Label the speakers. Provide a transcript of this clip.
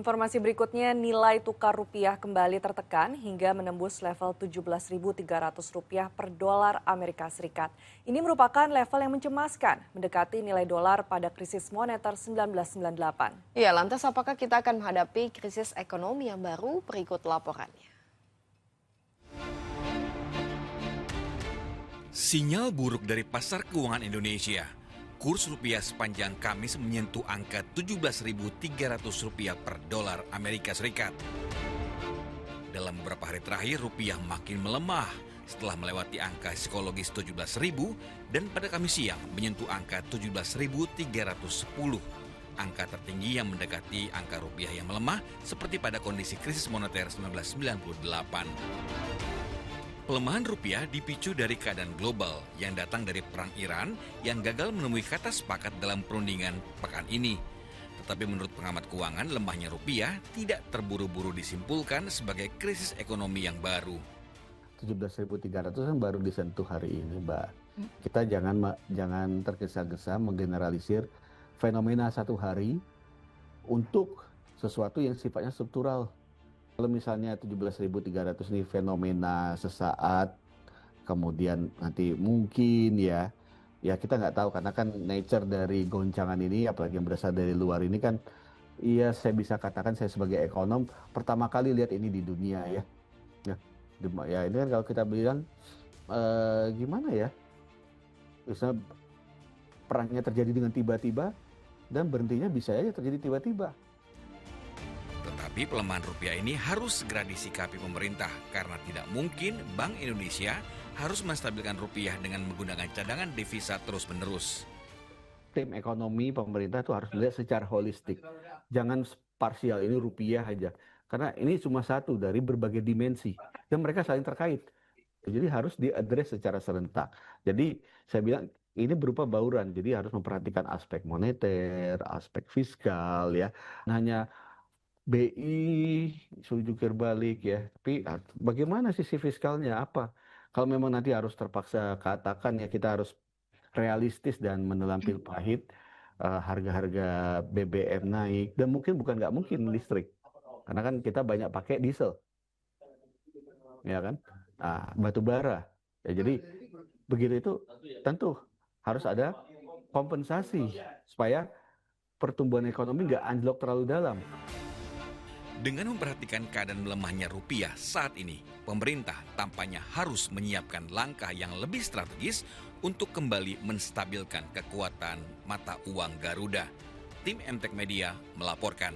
Speaker 1: Informasi berikutnya, nilai tukar rupiah kembali tertekan hingga menembus level Rp17.300 per dolar Amerika Serikat. Ini merupakan level yang mencemaskan, mendekati nilai dolar pada krisis moneter 1998.
Speaker 2: Ya, lantas apakah kita akan menghadapi krisis ekonomi yang baru? Berikut laporannya.
Speaker 3: Sinyal buruk dari pasar keuangan Indonesia. Kurs rupiah sepanjang Kamis menyentuh angka Rp17.300 per dolar Amerika Serikat. Dalam beberapa hari terakhir, rupiah makin melemah setelah melewati angka psikologis 17.000 dan pada Kamis siang menyentuh angka 17.310. Angka tertinggi yang mendekati angka rupiah yang melemah seperti pada kondisi krisis moneter 1998. Pelemahan rupiah dipicu dari keadaan global yang datang dari perang Iran yang gagal menemui kata sepakat dalam perundingan pekan ini. Tetapi menurut pengamat keuangan, lemahnya rupiah tidak terburu-buru disimpulkan sebagai krisis ekonomi yang baru.
Speaker 4: 17.300 kan baru disentuh hari ini, Mbak. Kita jangan tergesa-gesa menggeneralisir fenomena satu hari untuk sesuatu yang sifatnya struktural. Kalau misalnya 17.300 ini fenomena sesaat, kemudian nanti mungkin ya kita nggak tahu karena kan nature dari goncangan ini, apalagi yang berasal dari luar ini kan, iya saya bisa katakan saya sebagai ekonom pertama kali lihat ini di dunia ya. Ya ini kan kalau kita bilang gimana ya, misalnya perangnya terjadi dengan tiba-tiba dan berhentinya bisa aja terjadi tiba-tiba.
Speaker 3: Tetapi pelemahan rupiah ini harus segera disikapi pemerintah karena tidak mungkin Bank Indonesia harus menstabilkan rupiah dengan menggunakan cadangan devisa terus-menerus.
Speaker 4: Tim ekonomi pemerintah itu harus melihat secara holistik. Jangan parsial ini rupiah aja. Karena ini cuma satu dari berbagai dimensi dan mereka saling terkait. Jadi harus diadres secara serentak. Jadi saya bilang ini berupa bauran. Jadi harus memperhatikan aspek moneter, aspek fiskal ya. Hanya BI suruh jungkir balik ya, tapi bagaimana sisi fiskalnya apa? Kalau memang nanti harus terpaksa katakan ya kita harus realistis dan menelan pil pahit, harga-harga BBM naik dan mungkin bukan nggak mungkin listrik, karena kan kita banyak pakai diesel, ya kan? Batu bara, ya jadi begitu itu tentu harus ada kompensasi supaya pertumbuhan ekonomi nggak anjlok terlalu dalam.
Speaker 3: Dengan memperhatikan keadaan melemahnya rupiah saat ini, pemerintah tampaknya harus menyiapkan langkah yang lebih strategis untuk kembali menstabilkan kekuatan mata uang Garuda. Tim MTech Media melaporkan.